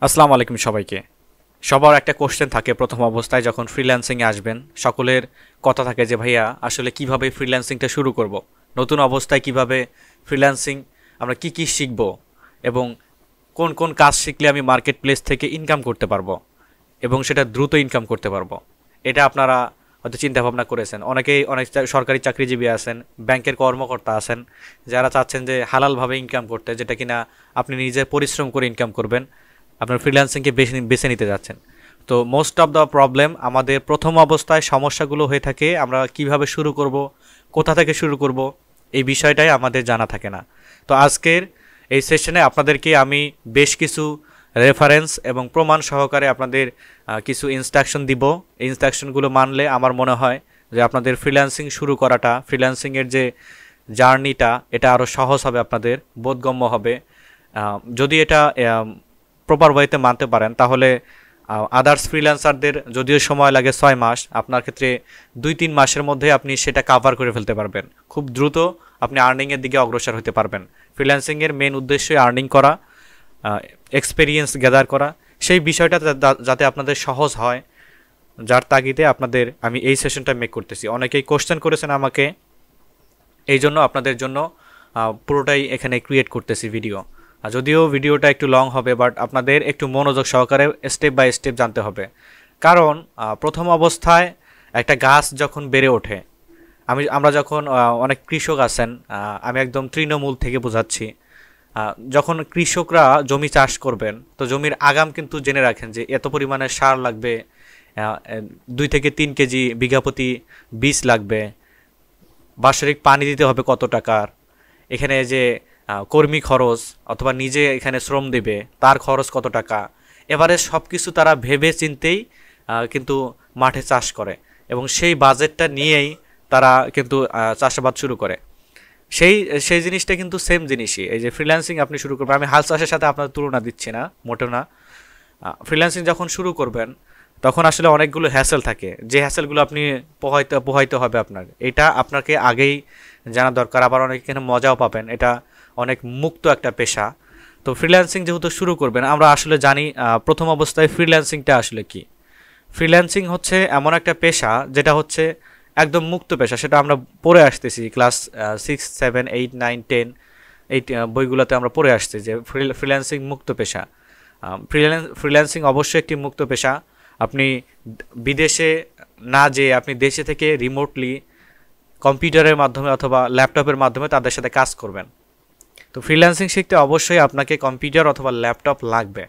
আসসালামু আলাইকুম সবাইকে। সবার একটা কোশ্চেন থাকে প্রথম অবস্থায় যখন ফ্রিল্যান্সিংয়ে আসবেন। সকলের কথা থাকে যে ভাইয়া আসলে কিভাবে ফ্রিল্যান্সিংটা শুরু করব, নতুন অবস্থায় কিভাবে ফ্রিল্যান্সিং আমরা কি কি শিখব এবং কোন কোন কাজ শিখলে আমি মার্কেট প্লেস থেকে ইনকাম করতে পারবো এবং সেটা দ্রুত ইনকাম করতে পারবো। এটা আপনারা হয়তো চিন্তা ভাবনা করেছেন। অনেক সরকারি চাকরিজীবী আছেন, ব্যাংকের কর্মকর্তা আছেন, যারা চাচ্ছেন যে হালালভাবে ইনকাম করতে, যেটা কিনা আপনি নিজে পরিশ্রম করে ইনকাম করবেন, আপনার ফ্রিল্যান্সিংকে বেছে নিতে যাচ্ছেন। তো মোস্ট অফ দ্য প্রবলেম আমাদের প্রথম অবস্থায় সমস্যাগুলো হয়ে থাকে আমরা কিভাবে শুরু করব, কোথা থেকে শুরু করব, এই বিষয়টাই আমাদের জানা থাকে না। তো আজকের এই সেশনে আপনাদেরকে আমি বেশ কিছু রেফারেন্স এবং প্রমাণ সহকারে আপনাদের কিছু ইনস্ট্রাকশন দিব। এই ইনস্ট্রাকশনগুলো মানলে আমার মনে হয় যে আপনাদের ফ্রিল্যান্সিং শুরু করাটা, ফ্রিল্যান্সিংয়ের যে জার্নিটা, এটা আরও সহজ হবে, আপনাদের বোধগম্য হবে। যদি এটা প্রপার ওয়েতে মানতে পারেন তাহলে আদার্স ফ্রিল্যান্সারদের যদিও সময় লাগে 6 মাস, আপনার ক্ষেত্রে 2-3 মাসের মধ্যে আপনি সেটা কাভার করে ফেলতে পারবেন। খুব দ্রুত আপনি আর্নিংয়ের দিকে অগ্রসর হতে পারবেন। ফ্রিল্যান্সিংয়ের মেন উদ্দেশ্যই আর্নিং করা, এক্সপেরিয়েন্স গ্যাদার করা। সেই বিষয়টা যাতে আপনাদের সহজ হয়, যার তাগিদে আপনাদের আমি এই সেশনটা মেক করতেছি। অনেকেই কোশ্চেন করেছেন আমাকে, এই জন্য আপনাদের জন্য পুরোটাই এখানে ক্রিয়েট করতেছি ভিডিও। যদিও ভিডিওটা একটু লং হবে, বাট আপনাদের একটু মনোযোগ সহকারে স্টেপ বাই স্টেপ জানতে হবে। কারণ প্রথম অবস্থায় একটা গাছ যখন বেড়ে ওঠে, আমরা যখন অনেক কৃষক আছেন, আমি একদম তৃণমূল থেকে বোঝাচ্ছি, যখন কৃষকরা জমি চাষ করবেন তো জমির আগাম কিন্তু জেনে রাখেন যে এত পরিমাণে সার লাগবে, 2 থেকে 3 কেজি বিঘাপতি বীজ লাগবে, বাৎসরিক পানি দিতে হবে কত টাকার, এখানে যে কর্মী খরচ অথবা নিজে এখানে শ্রম দেবে তার খরচ কত টাকা, এবারে সব কিছু তারা ভেবে চিন্তেই কিন্তু মাঠে চাষ করে এবং সেই বাজেটটা নিয়েই তারা কিন্তু চাষাবাদ শুরু করে। সেই জিনিসটা কিন্তু সেম জিনিসই এই যে ফ্রিল্যান্সিং আপনি শুরু করবেন। আমি হাল চাষের সাথে আপনার তুলনা দিচ্ছি না, মোটেও না। ফ্রিল্যান্সিং যখন শুরু করবেন তখন আসলে অনেকগুলো হ্যাসেল থাকে, যে হ্যাসেলগুলো আপনি পোহাইতে হবে আপনার, এটা আপনাকে আগেই জানা দরকার। আবার অনেক এখানে মজাও পাবেন, এটা অনেক মুক্ত একটা পেশা। তো ফ্রিল্যান্সিং যেহেতু শুরু করবেন, আমরা আসলে জানি প্রথম অবস্থায় ফ্রিল্যান্সিংটা আসলে কি। ফ্রিল্যান্সিং হচ্ছে এমন একটা পেশা যেটা হচ্ছে একদম মুক্ত পেশা। সেটা আমরা পড়ে আসতেছি ক্লাস 6, 7, 8, 9, 10 এই বইগুলোতে আমরা পড়ে আসছি যে ফ্রিল্যান্সিং মুক্ত পেশা। ফ্রিল্যান্সিং অবশ্যই একটি মুক্ত পেশা। আপনি বিদেশে না যেয়ে আপনি দেশে থেকে রিমোটলি কম্পিউটারের মাধ্যমে অথবা ল্যাপটপের মাধ্যমে তাদের সাথে কাজ করবেন। তো ফ্রিল্যান্সিং শিখতে অবশ্যই আপনাকে কম্পিউটার অথবা ল্যাপটপ লাগবে।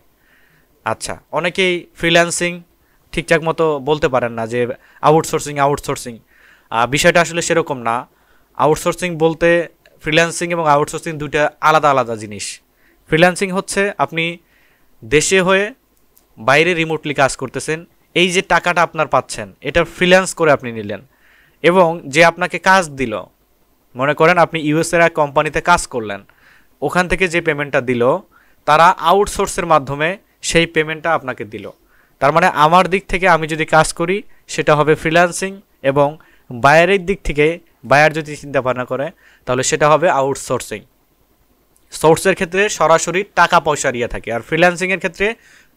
আচ্ছা, অনেকেই ফ্রিল্যান্সিং ঠিকঠাক মতো বলতে পারেন না যে আউটসোর্সিং। বিষয়টা আসলে সেরকম না। আউটসোর্সিং বলতে ফ্রিল্যান্সিং এবং আউটসোর্সিং দুইটা আলাদা আলাদা জিনিস। ফ্রিল্যান্সিং হচ্ছে আপনি দেশে হয়ে বাইরে রিমোটলি কাজ করতেছেন, এই যে টাকাটা আপনার পাচ্ছেন এটা ফ্রিল্যান্স করে আপনি নিলেন, এবং যে আপনাকে কাজ দিল, মনে করেন আপনি ইউএসএর এক কোম্পানিতে কাজ করলেন, ওখান থেকে যে পেমেন্টটা দিল তারা আউটসোর্সের মাধ্যমে সেই পেমেন্টটা আপনাকে দিল। তার মানে আমার দিক থেকে আমি যদি কাজ করি সেটা হবে ফ্রিল্যান্সিং, এবং বায়ারের দিক থেকে বায়ার যদি চিন্তা ভাবনা করে তাহলে সেটা হবে আউটসোর্সিং। সোর্সের ক্ষেত্রে সরাসরি টাকা পয়সা ইয়ে থাকে, আর ফ্রিল্যান্সিংয়ের ক্ষেত্রে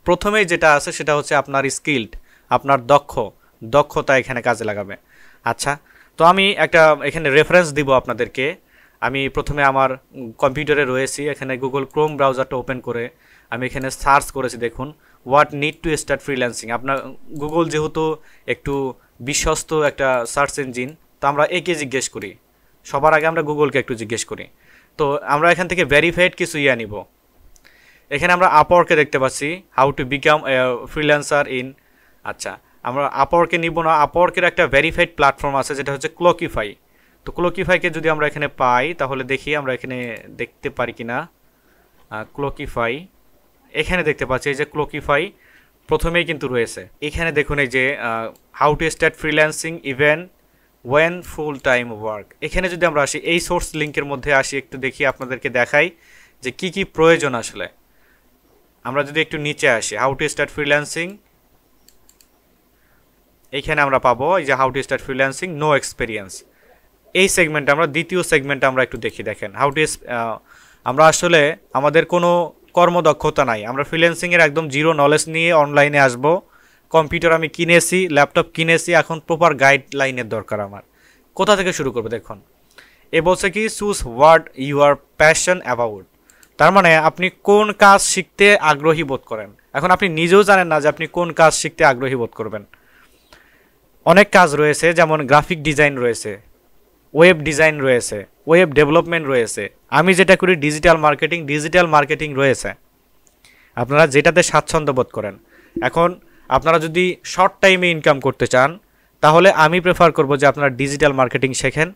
প্রথমেই যেটা আছে সেটা হচ্ছে আপনার স্কিল্ড, আপনার দক্ষতা এখানে কাজে লাগাবে। আচ্ছা, তো আমি একটা এখানে রেফারেন্স দিব আপনাদেরকে। আমি প্রথমে আমার কম্পিউটারে রয়েছি, এখানে গুগল ক্রোম ব্রাউজারটা ওপেন করে আমি এখানে সার্চ করেছি। দেখুন, what need to start freelancing. আপনার গুগল যেহেতু একটু বিশ্বস্ত একটা সার্চ ইঞ্জিন, তো আমরা একে জিজ্ঞেস করি, সবার আগে আমরা গুগলকে একটু জিজ্ঞেস করি। তো আমরা এখান থেকে ভেরিফাইড কিছু নিব। এখানে আমরা আপওয়ার্কে দেখতে পাচ্ছি how to become freelancer in. আচ্ছা, আমরা আপওয়ার্কে নিব না, আপওয়ার্কের একটা ভেরিফাইড প্ল্যাটফর্ম আছে যেটা হচ্ছে ক্লোকিফাই। তো ক্লোকিফাইকে যদি আমরা এখানে পাই তাহলে দেখি আমরা এখানে দেখতে পারি কিনা। ক্লোকিফাই এখানে দেখতে পাচ্ছি, এই যে ক্লোকিফাই প্রথমেই কিন্তু রয়েছে। এখানে দেখুন এই যে how to start freelancing even when full time work. এখানে যদি আমরা আসি, এই সোর্স লিঙ্কের মধ্যে আসি, একটু দেখি আপনাদেরকে দেখাই যে কি কি প্রয়োজন আসলে। আমরা যদি একটু নিচে আসি, হাউ টু স্টার্ট ফ্রিল্যান্সিং, এইখানে আমরা পাবো এই যে how to start freelancing no experience. এই সেগমেন্টে আমরা দ্বিতীয় সেগমেন্টে আমরা একটু দেখি। দেখেন হাউ টু আমরা আসলে আমাদের কোনো কর্মদক্ষতা নাই, আমরা ফ্রিল্যান্সিংয়ের একদম জিরো নলেজ নিয়ে অনলাইনে আসব, কম্পিউটার আমি কিনেছি, ল্যাপটপ কিনেছি, এখন প্রপার গাইডলাইনের দরকার আমার। কোথা থেকে শুরু করবো? দেখুন, এ বলছে কি choose what you are passion about. তার মানে আপনি কোন কাজ শিখতে আগ্রহী বোধ করেন। এখন আপনি নিজেও জানেন না যে আপনি কোন কাজ শিখতে আগ্রহী বোধ করবেন। অনেক কাজ রয়েছে, যেমন গ্রাফিক ডিজাইন রয়েছে, ওয়েব ডিজাইন রয়েছে, ওয়েব ডেভেলপমেন্ট রয়েছে, আমি যেটা করি ডিজিটাল মার্কেটিং রয়েছে, আপনারা যেটাতে স্বাচ্ছন্দ্য বোধ করেন। এখন আপনারা যদি শর্ট টাইমে ইনকাম করতে চান, তাহলে আমি প্রেফার করব যে আপনারা ডিজিটাল মার্কেটিং শেখেন,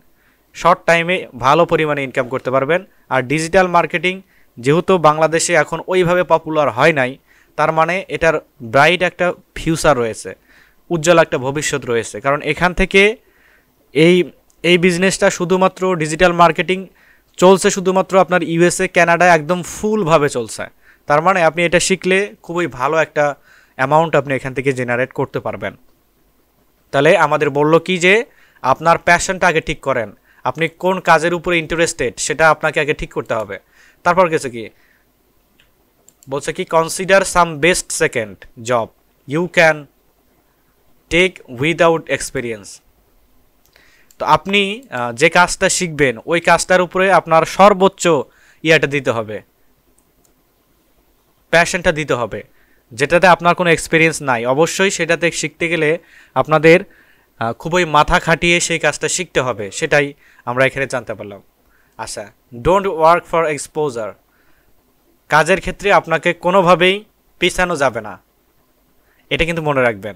শর্ট টাইমে ভালো পরিমাণে ইনকাম করতে পারবেন। আর ডিজিটাল মার্কেটিং যেহেতু বাংলাদেশে এখন ওইভাবে পপুলার হয় নাই, তার মানে এটার ব্রাইট একটা ফিউচার রয়েছে, উজ্জ্বল একটা ভবিষ্যৎ রয়েছে। কারণ এখান থেকে এই বিজনেসটা শুধুমাত্র ডিজিটাল মার্কেটিং চলছে শুধুমাত্র আপনার ইউএসএ কানাডায় একদম ফুলভাবে চলছে। তার মানে আপনি এটা শিখলে খুবই ভালো একটা অ্যামাউন্ট আপনি এখান থেকে জেনারেট করতে পারবেন। তাহলে আমাদের বলল কি যে আপনার প্যাশনটা আগে ঠিক করেন, আপনি কোন কাজের উপরে ইন্টারেস্টেড সেটা আপনাকে আগে ঠিক করতে হবে। তারপর গেছে কি বলছে কি consider some best second job you can take without experience. তো আপনি যে কাজটা শিখবেন ওই কাজটার উপরে আপনার সর্বোচ্চ ইয়াটা দিতে হবে, প্যাশনটা দিতে হবে, যেটাতে আপনার কোনো এক্সপিরিয়েন্স নাই। অবশ্যই সেটাতে শিখতে গেলে আপনাদের খুবই মাথা খাটিয়ে সেই কাজটা শিখতে হবে, সেটাই আমরা এখানে জানতে পারলাম। আচ্ছা, ডোন্ট ওয়ার্ক ফর এক্সপোজার। কাজের ক্ষেত্রে আপনাকে কোনোভাবেই পিছানো যাবে না, এটা কিন্তু মনে রাখবেন।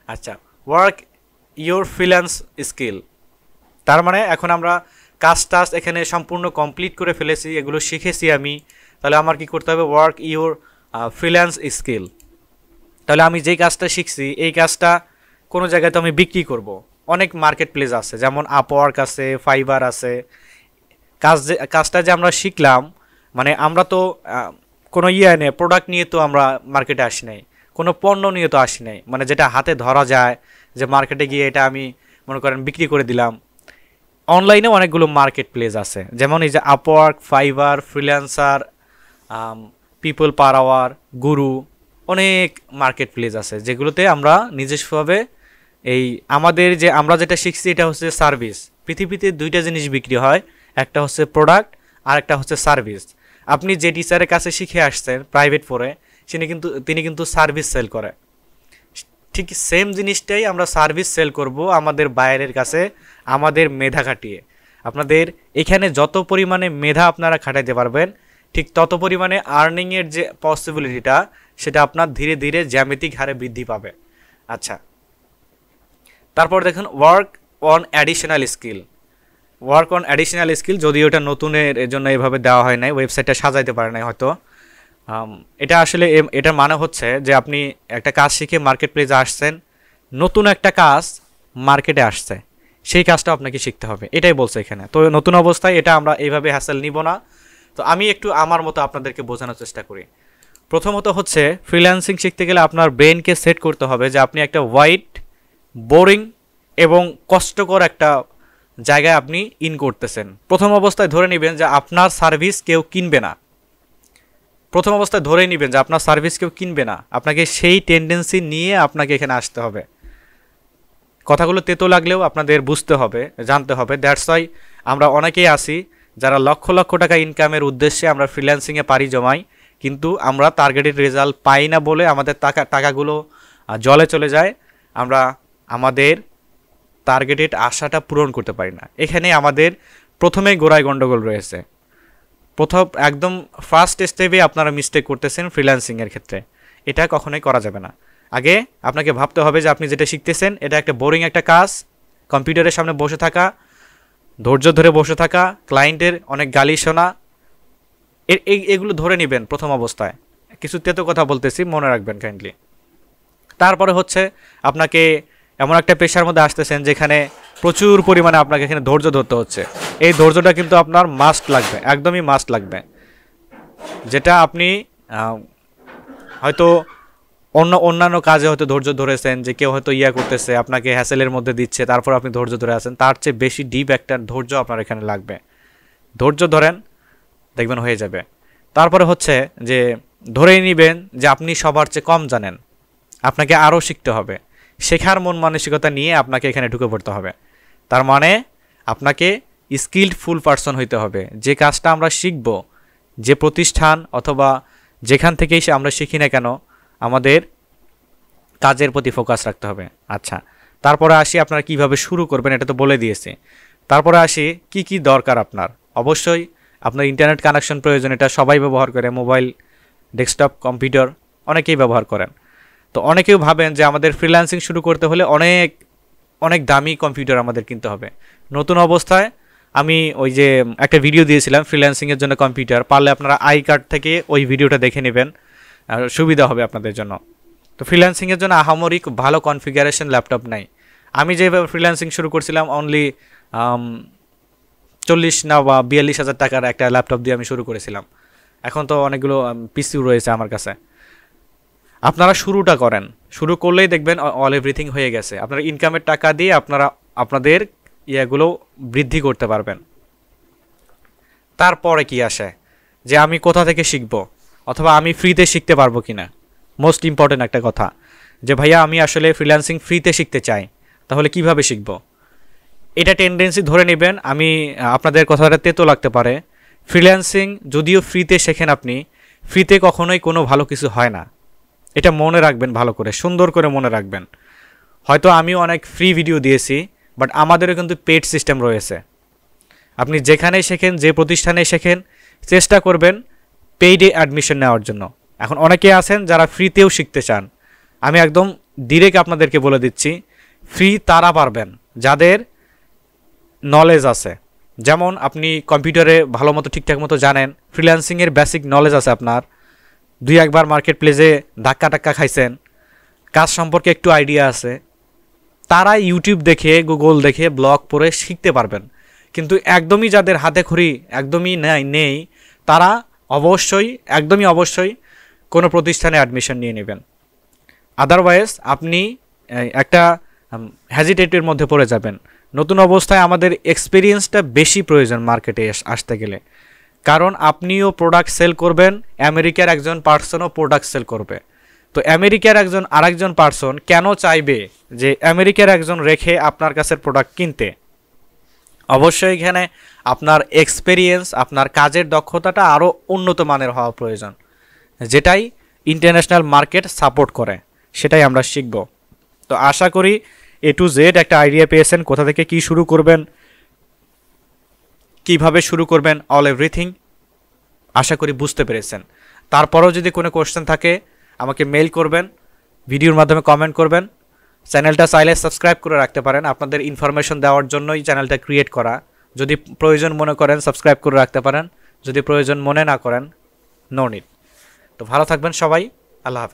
আচ্ছা, ওয়ার্ক ইউর ফ্রিল্যান্স স্কিল। তার মানে এখন আমরা কাজ এখানে সম্পূর্ণ কমপ্লিট করে ফেলেছি, এগুলো শিখেছি আমি, তাহলে আমার কি করতে হবে? Work your freelance skill. তাহলে আমি যেই কাজটা শিখছি এই কাজটা কোনো জায়গায় তো আমি বিক্রি করব। অনেক মার্কেট প্লেস আছে, যেমন আপওয়ার্ক আছে, ফাইবার আছে। কাজটা যে আমরা শিখলাম, মানে আমরা তো কোনো নেই, প্রোডাক্ট নিয়ে তো আমরা মার্কেটে আসি নাই, কোনো পণ্য নিয়ে তো আসি নাই, মানে যেটা হাতে ধরা যায়, যে মার্কেটে গিয়ে এটা আমি মনে করেন বিক্রি করে দিলাম। অনলাইনে অনেকগুলো মার্কেট প্লেস আছে, যেমন এই যে Upwork, Fiverr, Freelancer, People Per Hour, Guru, অনেক মার্কেট প্লেস আছে যেগুলোতে আমরা নিজস্বভাবে আমরা যেটা শিখছি এটা হচ্ছে সার্ভিস। পৃথিবীতে দুইটা জিনিস বিক্রি হয়, একটা হচ্ছে প্রোডাক্ট আর একটা হচ্ছে সার্ভিস। আপনি যে টিচারের কাছে শিখে আসছেন প্রাইভেট পড়ে, তিনি কিন্তু সার্ভিস সেল করে। ঠিক সেম জিনিসটাই আমরা সার্ভিস সেল করব আমাদের বাইরের কাছে, আমাদের মেধা খাটিয়ে। আপনাদের এখানে যত পরিমাণে মেধা আপনারা খাটাইতে পারবেন, ঠিক তত পরিমাণে আর্নিংয়ের যে পসিবিলিটিটা সেটা আপনার ধীরে ধীরে জ্যামিতিক হারে বৃদ্ধি পাবে। আচ্ছা, তারপর দেখুন work on additional skill. Work on additional skill, যদিও এটা নতুনের জন্য এভাবে দেওয়া হয় নাই, ওয়েবসাইটটা সাজাইতে পারে নাই হয়তো। এটা আসলে এটার মানে হচ্ছে যে আপনি একটা কাজ শিখে মার্কেট প্লেসে আসছেন, নতুন একটা কাজ মার্কেটে আসছে, সেই কাজটা আপনাকে শিখতে হবে, এটাই বলছে এখানে। তো নতুন অবস্থায় এটা আমরা এইভাবে হ্যাসেল নিব না। তো আমি একটু আমার মতো আপনাদেরকে বোঝানোর চেষ্টা করি। প্রথমত হচ্ছে ফ্রিল্যান্সিং শিখতে গেলে আপনার ব্রেনকে সেট করতে হবে যে আপনি একটা হোয়াইট, বোরিং এবং কষ্টকর একটা জায়গায় আপনি করতেছেন। প্রথম অবস্থায় ধরে নেবেন যে আপনার সার্ভিস কেউ কিনবে না, আপনাকে সেই টেন্ডেন্সি নিয়ে আপনাকে এখানে আসতে হবে। কথাগুলো তেতো লাগলেও আপনাদের বুঝতে হবে, জানতে হবে। দ্যাটস ওয়াই আমরা অনেকেই আছি যারা লক্ষ লক্ষ টাকা ইনকামের উদ্দেশ্যে আমরা ফ্রিল্যান্সিংয়ে পাড়ি জমাই, কিন্তু আমরা টার্গেটেড রেজাল্ট পাই না বলে আমাদের টাকাগুলো জলে চলে যায়, আমরা আমাদের টার্গেটেড আশাটা পূরণ করতে পারি না। এখানে আমাদের প্রথমেই গোড়ায় গন্ডগোল রয়েছে। একদম ফার্স্ট স্টেপে আপনারা মিস্টেক করতেছেন ফ্রিল্যান্সিংয়ের ক্ষেত্রে, এটা কখনোই করা যাবে না। আগে আপনাকে ভাবতে হবে যে আপনি যেটা শিখতেছেন এটা একটা বোরিং একটা কাজ, কম্পিউটারের সামনে বসে থাকা, ধৈর্য ধরে বসে থাকা, ক্লায়েন্টের অনেক গালি শোনা, এগুলো ধরে নেবেন প্রথম অবস্থায়। কিছু তেতো কথা বলতেছি, মনে রাখবেন কাইন্ডলি। তারপরে হচ্ছে আপনাকে এমন একটা পেশার মধ্যে আসতেছেন যেখানে প্রচুর পরিমাণে আপনাকে এখানে ধৈর্য ধরতে হচ্ছে। এই ধৈর্যটা কিন্তু আপনার মাস্ট লাগবে, একদমই মাস্ট লাগবে। যেটা আপনি হয়তো অন্যান্য কাজে হয়তো ধৈর্য ধরেছেন, যে কেউ হয়তো করতেছে, আপনাকে হ্যাসেলের মধ্যে দিচ্ছে, তারপর আপনি ধৈর্য ধরে আছেন, তার চেয়ে বেশি ডিপ একটা ধৈর্য আপনার এখানে লাগবে। ধৈর্য ধরেন, দেখবেন হয়ে যাবে। তারপরে হচ্ছে যে ধরেই নেবেন যে আপনি সবার চেয়ে কম জানেন, আপনাকে আরও শিখতে হবে, শেখার মন মানসিকতা নিয়ে আপনাকে এখানে ঢুকে পড়তে হবে। তার মানে আপনাকে স্কিল্ড ফুল পারসন হইতে হবে। যে কাজটা আমরা শিখব, যে প্রতিষ্ঠান অথবা যেখান থেকেই আমরা শিখি না কেন, আমাদের কাজের প্রতি ফোকাস রাখতে হবে। আচ্ছা, তারপরে আসি আপনারা কিভাবে শুরু করবেন, এটা তো বলে দিয়েছি। তারপরে আসি কি কি দরকার আপনার। অবশ্যই আপনার ইন্টারনেট কানেকশন প্রয়োজন, এটা সবাই ব্যবহার করে, মোবাইল, ডেস্কটপ, কম্পিউটার অনেকেই ব্যবহার করেন। তো অনেকেও ভাবেন যে আমাদের ফ্রিল্যান্সিং শুরু করতে হলে অনেক অনেক দামি কম্পিউটার আমাদের কিনতে হবে। নতুন অবস্থায় আমি ওই যে একটা ভিডিও দিয়েছিলাম ফ্রিল্যান্সিংয়ের জন্য কম্পিউটার, পারলে আপনারা আই কার্ড থেকে ওই ভিডিওটা দেখে নেবেন, সুবিধা হবে আপনাদের জন্য। তো ফ্রিল্যান্সিংয়ের জন্য আহামরি ভালো কনফিগারেশন ল্যাপটপ নাই। আমি যেভাবে ফ্রিল্যান্সিং শুরু করছিলাম অনলি 40 না বা 42,000 টাকার একটা ল্যাপটপ দিয়ে আমি শুরু করেছিলাম। এখন তো অনেকগুলো পিসিও রয়েছে আমার কাছে। আপনারা শুরুটা করেন, শুরু করলেই দেখবেন অল এভরিথিং হয়ে গেছে। আপনারা ইনকামের টাকা দিয়ে আপনারা আপনাদের ইয়েগুলো বৃদ্ধি করতে পারবেন। তারপরে কি আসে যে আমি কোথা থেকে শিখব, অথবা আমি ফ্রিতে শিখতে পারবো কিনা। মোস্ট ইম্পর্টেন্ট একটা কথা যে ভাইয়া আমি আসলে ফ্রিল্যান্সিং ফ্রিতে শিখতে চাই, তাহলে কিভাবে শিখব। এটা টেন্ডেন্সি ধরে নেবেন, আমি আপনাদের কথাটা তেতো লাগতে পারে। ফ্রিল্যান্সিং যদিও ফ্রিতে শেখেন আপনি, ফ্রিতে কখনোই কোনো ভালো কিছু হয় না। এটা মনে রাখবেন, ভালো করে সুন্দর করে মনে রাখবেন। হয়তো আমিও অনেক ফ্রি ভিডিও দিয়েছি, বাট আমাদেরও কিন্তু পেড সিস্টেম রয়েছে। আপনি যেখানেই শেখেন, যে প্রতিষ্ঠানে শেখেন, চেষ্টা করবেন পেইডে অ্যাডমিশন নেওয়ার জন্য। এখন অনেকে আছেন যারা ফ্রিতেও শিখতে চান, আমি একদম ডিরেক্ট আপনাদেরকে বলে দিচ্ছি, ফ্রি তারা পারবেন যাদের নলেজ আছে। যেমন আপনি কম্পিউটারে ভালো মতো ঠিকঠাক মতো জানেন, ফ্রিল্যান্সিংয়ের বেসিক নলেজ আছে আপনার, 2-1 মার্কেট প্লেসে ধাক্কা টাক্কা খাইছেন, কাজ সম্পর্কে একটু আইডিয়া আছে, তারা ইউটিউব দেখে, গুগল দেখে, ব্লগ পড়ে শিখতে পারবেন। কিন্তু একদমই যাদের হাতে খড়ি একদমই নেই, তারা একদমই অবশ্যই কোনো প্রতিষ্ঠানে অ্যাডমিশন নিয়ে নেবেন। আদারওয়াইজ আপনি একটা হ্যাজিটেটের মধ্যে পড়ে যাবেন। নতুন অবস্থায় আমাদের এক্সপিরিয়েন্সটা বেশি প্রয়োজন মার্কেটে আসতে গেলে, কারণ আপনিও প্রোডাক্ট সেল করবেন, আমেরিকার একজন পার্সনও প্রোডাক্ট সেল করবে। তো আমেরিকার আরেকজন পার্সন কেন চাইবে যে আমেরিকার একজন রেখে আপনার কাছে প্রোডাক্ট কিনতে? অবশ্যই এখানে আপনার এক্সপেরিয়েন্স, আপনার কাজের দক্ষতাটা আরও উন্নত মানের হওয়া প্রয়োজন, যেটাই ইন্টারন্যাশনাল মার্কেট সাপোর্ট করে, সেটাই আমরা শিখব। তো আশা করি A to Z একটা আইডিয়া পেয়েছেন, কোথা থেকে কি শুরু করবেন, কিভাবে শুরু করবেন, অল এভরিথিং আশা করি বুঝতে পেরেছেন। তারপরেও যদি কোনো কোশ্চেন থাকে আমাকে মেইল করবেন, ভিডিওর মাধ্যমে কমেন্ট করবেন। চ্যানেলটা চাইলে সাবস্ক্রাইব করে রাখতে পারেন, আপনাদের ইনফরমেশন দেওয়ার জন্যই চ্যানেলটা ক্রিয়েট করা। যদি প্রয়োজন মনে করেন সাবস্ক্রাইব করে রাখতে পারেন, যদি প্রয়োজন মনে না করেন নো নিড। তো ভালো থাকবেন সবাই, আল্লাহ হাফেজ।